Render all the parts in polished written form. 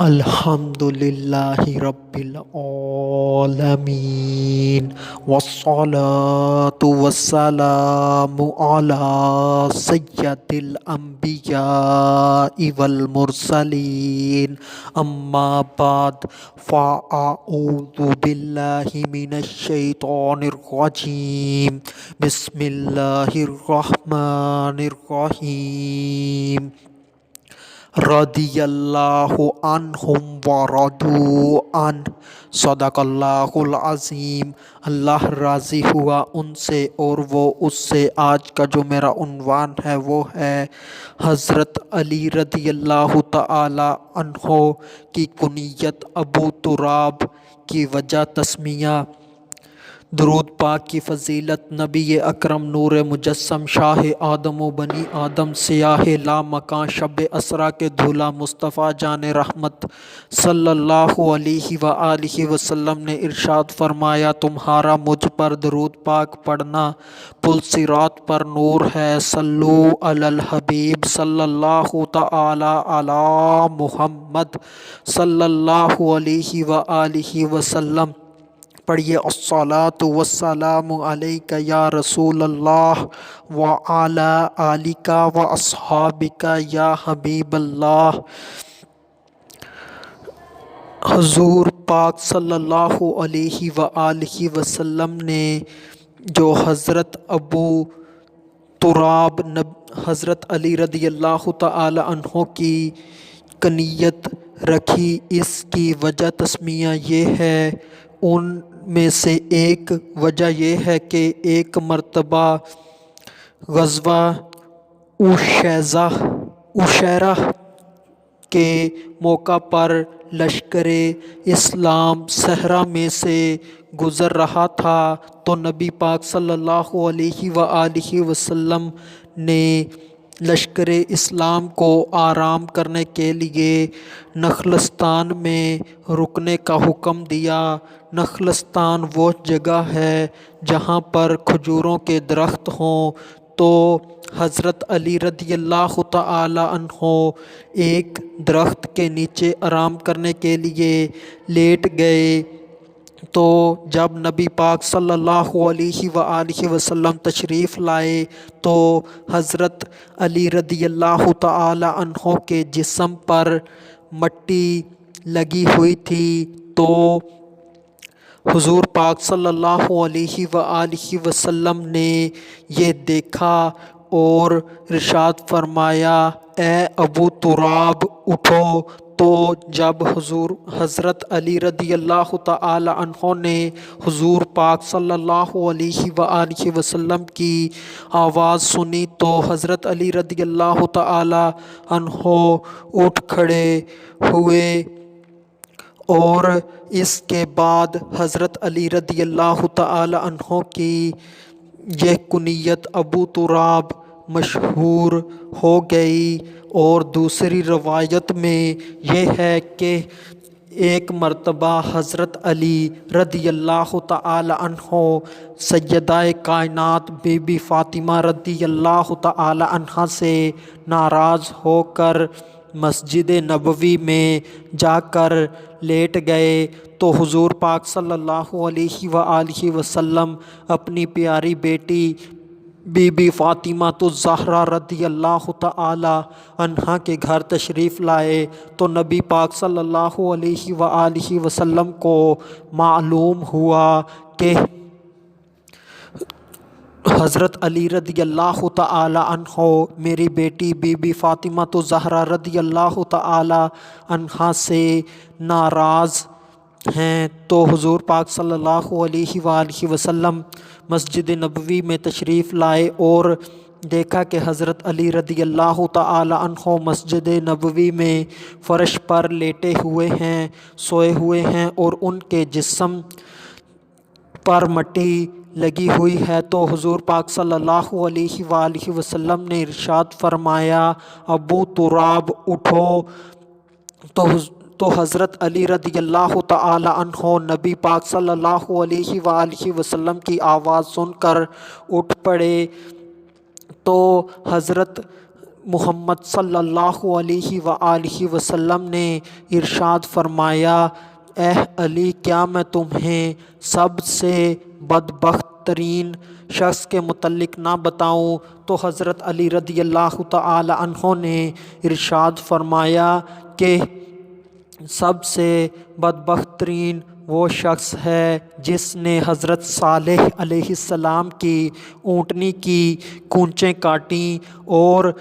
الحمد للہ رب العالمین والصلاة والسلام علی سید الانبیاء والمرسلین اما بعد فاعوذ باللہ من الشیطان الرجیم بسم اللہ الرحمن الرحیم رضی اللہ عنہم ورضوا عنہ صدق اللہ العظیم۔ اللہ راضی ہوا ان سے اور وہ اس سے۔ آج کا جو میرا عنوان ہے وہ ہے حضرت علی رضی اللہ تعالی عنہ کی کنیت ابو تراب کی وجہ تسمیہ۔ درود پاک کی فضیلت نبی اکرم نور مجسم شاہ آدم و بنی آدم سیاہ لا مکان شب اسرا کے دھولا مصطفیٰ جان رحمت صلی اللہ علیہ وآلہ وسلم نے ارشاد فرمایا، تمہارا مجھ پر درود پاک پڑھنا پل صراط پر نور ہے۔ صلو علی الحبیب صلی اللہ تعالی علی محمد صلی اللہ علیہ وآلہ وسلم۔ پڑھیے، الصلاۃ والسلام علیک یا رسول اللہ وعلی آلک واصحابک یا حبیب اللہ۔ حضور پاک صلی اللہ علیہ وآلہ وسلم نے جو حضرت ابو تراب حضرت علی رضی اللہ تعالی عنہ کی کنیت رکھی، اس کی وجہ تسمیہ یہ ہے۔ ان میں سے ایک وجہ یہ ہے کہ ایک مرتبہ غزوہ عشیرہ کے موقع پر لشکر اسلام صحرا میں سے گزر رہا تھا، تو نبی پاک صلی اللہ علیہ وآلہ وسلم نے لشکر اسلام کو آرام کرنے کے لیے نخلستان میں رکنے کا حکم دیا۔ نخلستان وہ جگہ ہے جہاں پر کھجوروں کے درخت ہوں، تو حضرت علی رضی اللہ تعالی عنہ ایک درخت کے نیچے آرام کرنے کے لیے لیٹ گئے۔ تو جب نبی پاک صلی اللہ علیہ وآلہ وسلم تشریف لائے تو حضرت علی رضی اللہ تعالی عنہ کے جسم پر مٹی لگی ہوئی تھی، تو حضور پاک صلی اللہ علیہ وآلہ وسلم نے یہ دیکھا اور ارشاد فرمایا، اے ابو تراب اٹھو۔ تو جب حضرت علی رضی اللہ تعالی عنہ نے حضور پاک صلی اللہ علیہ وآلہ وسلم کی آواز سنی تو حضرت علی رضی اللہ تعالی عنہ اٹھ کھڑے ہوئے، اور اس کے بعد حضرت علی رضی اللہ تعالی عنہ کی یہ کنیت ابو تراب مشہور ہو گئی۔ اور دوسری روایت میں یہ ہے کہ ایک مرتبہ حضرت علی رضی اللہ تعالی عنہ سیدہ کائنات بی بی فاطمہ رضی اللہ تعالی عنہ سے ناراض ہو کر مسجد نبوی میں جا کر لیٹ گئے، تو حضور پاک صلی اللہ علیہ وآلہ وسلم اپنی پیاری بیٹی بی بی فاطمہ الزہرا رضی اللہ تعالی عنہا کے گھر تشریف لائے، تو نبی پاک صلی اللہ علیہ وآلہ وسلم کو معلوم ہوا کہ حضرت علی رضی اللہ تعالی عنہ میری بیٹی بی بی فاطمہ الزہرا رضی اللہ تعالی عنہا سے ناراض ہیں۔ تو حضور پاک صلی اللہ علیہ وآلہ وسلم مسجد نبوی میں تشریف لائے اور دیکھا کہ حضرت علی رضی اللہ تعالی عنہ مسجد نبوی میں فرش پر لیٹے ہوئے ہیں، سوئے ہوئے ہیں، اور ان کے جسم پر مٹی لگی ہوئی ہے۔ تو حضور پاک صلی اللہ علیہ وآلہ وسلم نے ارشاد فرمایا، ابو تراب اٹھو۔ تو حضرت علی رضی اللہ تعالی عنہ نبی پاک صلی اللہ علیہ وآلہ وسلم کی آواز سن کر اٹھ پڑے، تو حضرت محمد صلی اللہ علیہ وآلہ وسلم نے ارشاد فرمایا، اے علی، کیا میں تمہیں سب سے بدبخت ترین شخص کے متعلق نہ بتاؤں؟ تو حضرت علی رضی اللہ تعالی عنہ نے ارشاد فرمایا کہ سب سے بدبخت ترین وہ شخص ہے جس نے حضرت صالح علیہ السلام کی اونٹنی کی کونچیں کاٹیں، اور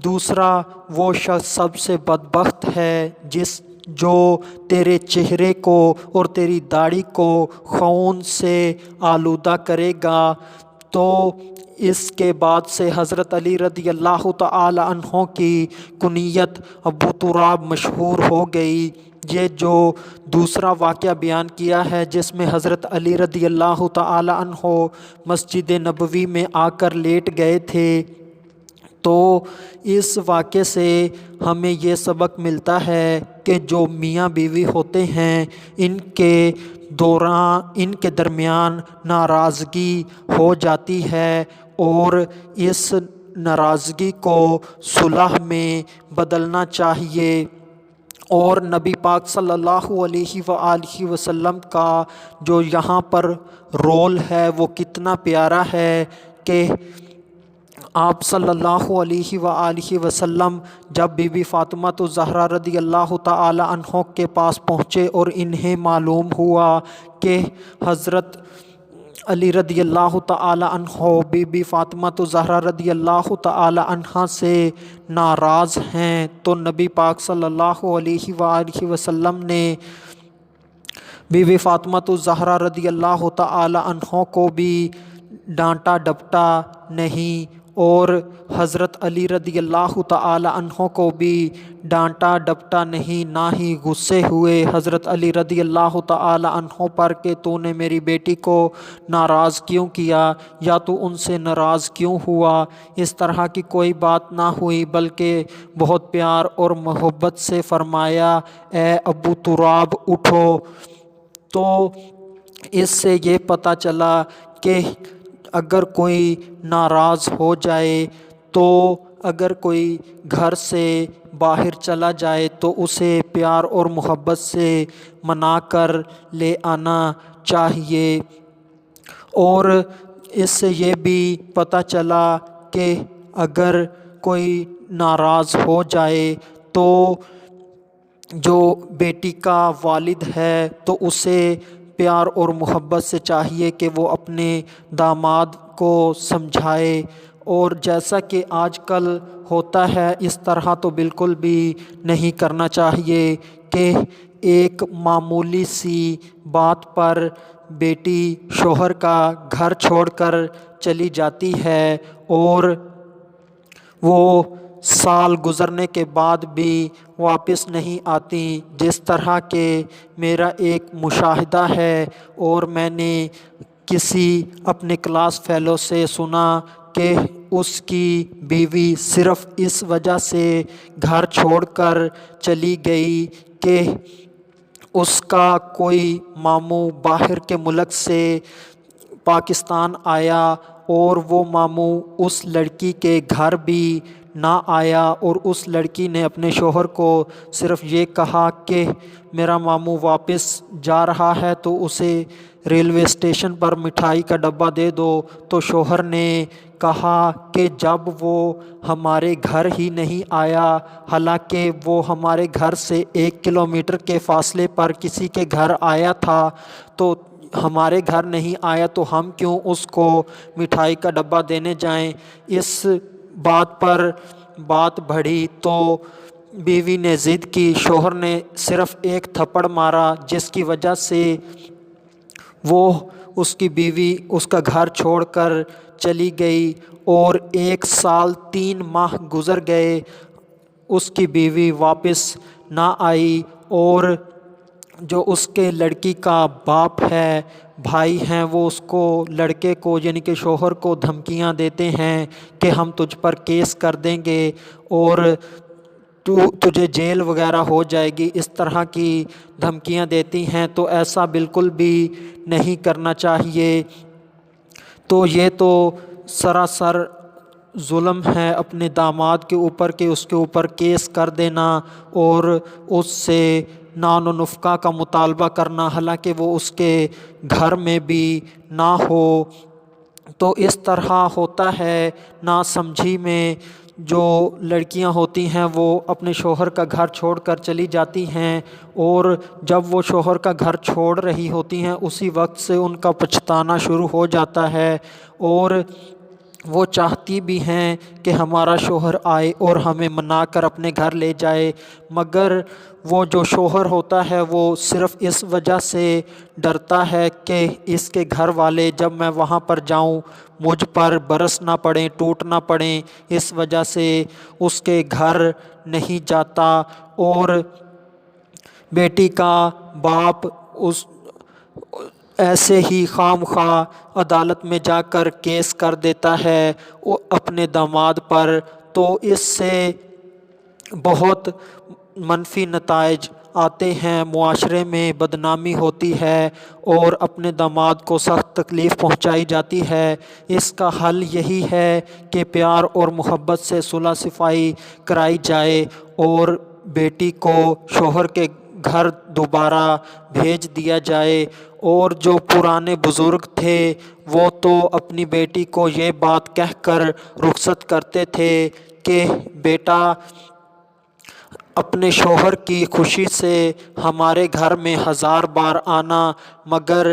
دوسرا وہ شخص سب سے بدبخت ہے جو تیرے چہرے کو اور تیری داڑھی کو خون سے آلودہ کرے گا۔ تو اس کے بعد سے حضرت علی رضی اللہ تعالی عنہ کی کنیت ابو تراب مشہور ہو گئی۔ یہ جو دوسرا واقعہ بیان کیا ہے جس میں حضرت علی رضی اللہ تعالی عنہ مسجد نبوی میں آ کر لیٹ گئے تھے، تو اس واقعے سے ہمیں یہ سبق ملتا ہے کہ جو میاں بیوی ہوتے ہیں ان کے درمیان ناراضگی ہو جاتی ہے، اور اس ناراضگی کو صلح میں بدلنا چاہیے۔ اور نبی پاک صلی اللہ علیہ وآلہ وسلم کا جو یہاں پر رول ہے وہ کتنا پیارا ہے کہ آپ صلی اللہ علیہ وآلہ وسلم جب بی بی فاطمہ الزہرا رضی اللہ تعالی عنہ کے پاس پہنچے اور انہیں معلوم ہوا کہ حضرت علی رضی اللہ تعالی عنہ بی بی فاطمہ الزہرا رضی اللہ تعالی عنہ سے ناراض ہیں، تو نبی پاک صلی اللہ علیہ وآلہ وسلم نے بی بی فاطمہ الزہرا رضی اللہ تعالی عنہ کو بھی ڈانٹا ڈپٹا نہیں، اور حضرت علی رضی اللہ تعالی عنہ کو بھی ڈانٹا ڈپٹا نہیں، نہ ہی غصے ہوئے حضرت علی رضی اللہ تعالی عنہ پر کہ تو نے میری بیٹی کو ناراض کیوں کیا، یا تو ان سے ناراض کیوں ہوا۔ اس طرح کی کوئی بات نہ ہوئی، بلکہ بہت پیار اور محبت سے فرمایا، اے ابو تراب اٹھو۔ تو اس سے یہ پتہ چلا کہ اگر کوئی ناراض ہو جائے، تو اگر کوئی گھر سے باہر چلا جائے تو اسے پیار اور محبت سے منا کر لے آنا چاہیے۔ اور اس سے یہ بھی پتہ چلا کہ اگر کوئی ناراض ہو جائے تو جو بیٹی کا والد ہے تو اسے پیار اور محبت سے چاہیے کہ وہ اپنے داماد کو سمجھائے، اور جیسا کہ آج کل ہوتا ہے اس طرح تو بالکل بھی نہیں کرنا چاہیے کہ ایک معمولی سی بات پر بیٹی شوہر کا گھر چھوڑ کر چلی جاتی ہے اور وہ سال گزرنے کے بعد بھی واپس نہیں آتی، جس طرح کہ میرا ایک مشاہدہ ہے اور میں نے کسی اپنے کلاس فیلو سے سنا کہ اس کی بیوی صرف اس وجہ سے گھر چھوڑ کر چلی گئی کہ اس کا کوئی ماموں باہر کے ملک سے پاکستان آیا اور وہ ماموں اس لڑکی کے گھر بھی نہ آیا، اور اس لڑکی نے اپنے شوہر کو صرف یہ کہا کہ میرا ماموں واپس جا رہا ہے تو اسے ریلوے اسٹیشن پر مٹھائی کا ڈبہ دے دو۔ تو شوہر نے کہا کہ جب وہ ہمارے گھر ہی نہیں آیا، حالانکہ وہ ہمارے گھر سے 1 کلومیٹر کے فاصلے پر کسی کے گھر آیا تھا، تو ہمارے گھر نہیں آیا تو ہم کیوں اس کو مٹھائی کا ڈبہ دینے جائیں۔ اس بات پر بات بڑھی تو بیوی نے ضد کی، شوہر نے صرف ایک تھپڑ مارا جس کی وجہ سے وہ اس کی بیوی اس کا گھر چھوڑ کر چلی گئی، اور 1 سال 3 ماہ گزر گئے، اس کی بیوی واپس نہ آئی، اور جو اس کے لڑکی کا باپ ہے، بھائی ہیں، وہ اس کو لڑکے کو یعنی کہ شوہر کو دھمکیاں دیتے ہیں کہ ہم تجھ پر کیس کر دیں گے اور تجھے جیل وغیرہ ہو جائے گی، اس طرح کی دھمکیاں دیتی ہیں۔ تو ایسا بالکل بھی نہیں کرنا چاہیے۔ تو یہ تو سراسر ظلم ہے اپنے داماد کے اوپر کہ اس کے اوپر کیس کر دینا اور اس سے نان و نفقہ کا مطالبہ کرنا، حالانکہ وہ اس کے گھر میں بھی نہ ہو۔ تو اس طرح ہوتا ہے ناسمجھی میں جو لڑکیاں ہوتی ہیں وہ اپنے شوہر کا گھر چھوڑ کر چلی جاتی ہیں، اور جب وہ شوہر کا گھر چھوڑ رہی ہوتی ہیں اسی وقت سے ان کا پچھتانا شروع ہو جاتا ہے، اور وہ چاہتی بھی ہیں کہ ہمارا شوہر آئے اور ہمیں منا کر اپنے گھر لے جائے، مگر وہ جو شوہر ہوتا ہے وہ صرف اس وجہ سے ڈرتا ہے کہ اس کے گھر والے جب میں وہاں پر جاؤں مجھ پر برس نہ پڑیں، ٹوٹ نہ پڑیں، اس وجہ سے اس کے گھر نہیں جاتا، اور بیٹی کا باپ اس ایسے ہی خواہ مخواہ عدالت میں جا کر کیس کر دیتا ہے اپنے داماد پر۔ تو اس سے بہت منفی نتائج آتے ہیں، معاشرے میں بدنامی ہوتی ہے اور اپنے داماد کو سخت تکلیف پہنچائی جاتی ہے۔ اس کا حل یہی ہے کہ پیار اور محبت سے صلح صفائی کرائی جائے اور بیٹی کو شوہر کے گھر دوبارہ بھیج دیا جائے۔ اور جو پرانے بزرگ تھے وہ تو اپنی بیٹی کو یہ بات کہہ کر رخصت کرتے تھے کہ بیٹا اپنے شوہر کی خوشی سے ہمارے گھر میں 1000 بار آنا، مگر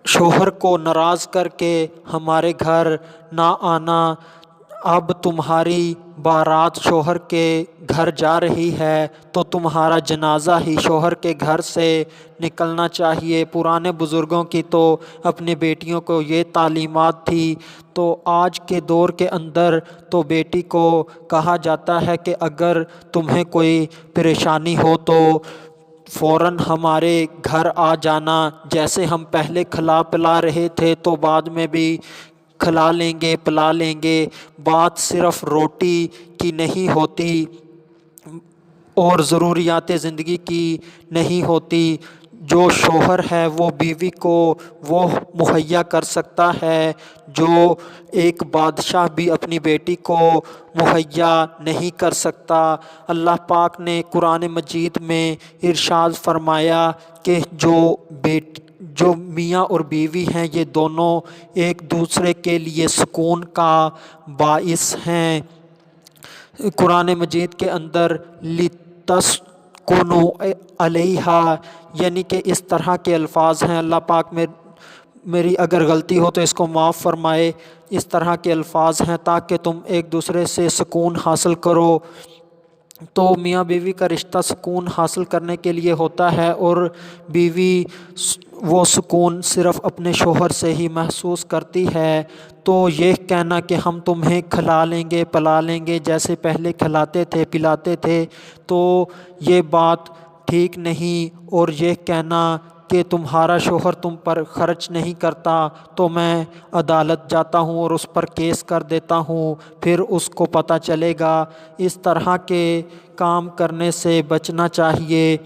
شوہر کو ناراض کر کے ہمارے گھر نہ آنا۔ اب تمہاری بارات شوہر کے گھر جا رہی ہے تو تمہارا جنازہ ہی شوہر کے گھر سے نکلنا چاہیے۔ پرانے بزرگوں کی تو اپنی بیٹیوں کو یہ تعلیمات تھی۔ تو آج کے دور کے اندر تو بیٹی کو کہا جاتا ہے کہ اگر تمہیں کوئی پریشانی ہو تو فوراً ہمارے گھر آ جانا، جیسے ہم پہلے کھلا پلا رہے تھے تو بعد میں بھی کھلا لیں گے پلا لیں گے۔ بات صرف روٹی کی نہیں ہوتی اور ضروریات زندگی کی نہیں ہوتی، جو شوہر ہے وہ بیوی کو وہ مہیا کر سکتا ہے جو ایک بادشاہ بھی اپنی بیٹی کو مہیا نہیں کر سکتا۔ اللہ پاک نے قرآن مجید میں ارشاد فرمایا کہ جو میاں اور بیوی ہیں یہ دونوں ایک دوسرے کے لیے سکون کا باعث ہیں۔ قرآن مجید کے اندر لِتَسْكُنُوا عَلَيْهَا یعنی کہ اس طرح کے الفاظ ہیں، اللہ پاک میری اگر غلطی ہو تو اس کو معاف فرمائے، اس طرح کے الفاظ ہیں تاکہ تم ایک دوسرے سے سکون حاصل کرو۔ تو میاں بیوی کا رشتہ سکون حاصل کرنے کے لیے ہوتا ہے، اور بیوی وہ سکون صرف اپنے شوہر سے ہی محسوس کرتی ہے۔ تو یہ کہنا کہ ہم تمہیں کھلا لیں گے پلا لیں گے جیسے پہلے کھلاتے تھے پلاتے تھے، تو یہ بات ٹھیک نہیں۔ اور یہ کہنا کہ تمہارا شوہر تم پر خرچ نہیں کرتا تو میں عدالت جاتا ہوں اور اس پر کیس کر دیتا ہوں، پھر اس کو پتہ چلے گا، اس طرح کے کام کرنے سے بچنا چاہیے۔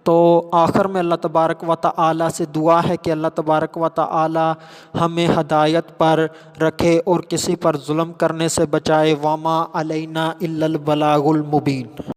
تو آخر میں اللہ تبارک و تعالی سے دعا ہے کہ اللہ تبارک و تعالی ہمیں ہدایت پر رکھے اور کسی پر ظلم کرنے سے بچائے۔ وما علینا الا البلاغ المبین۔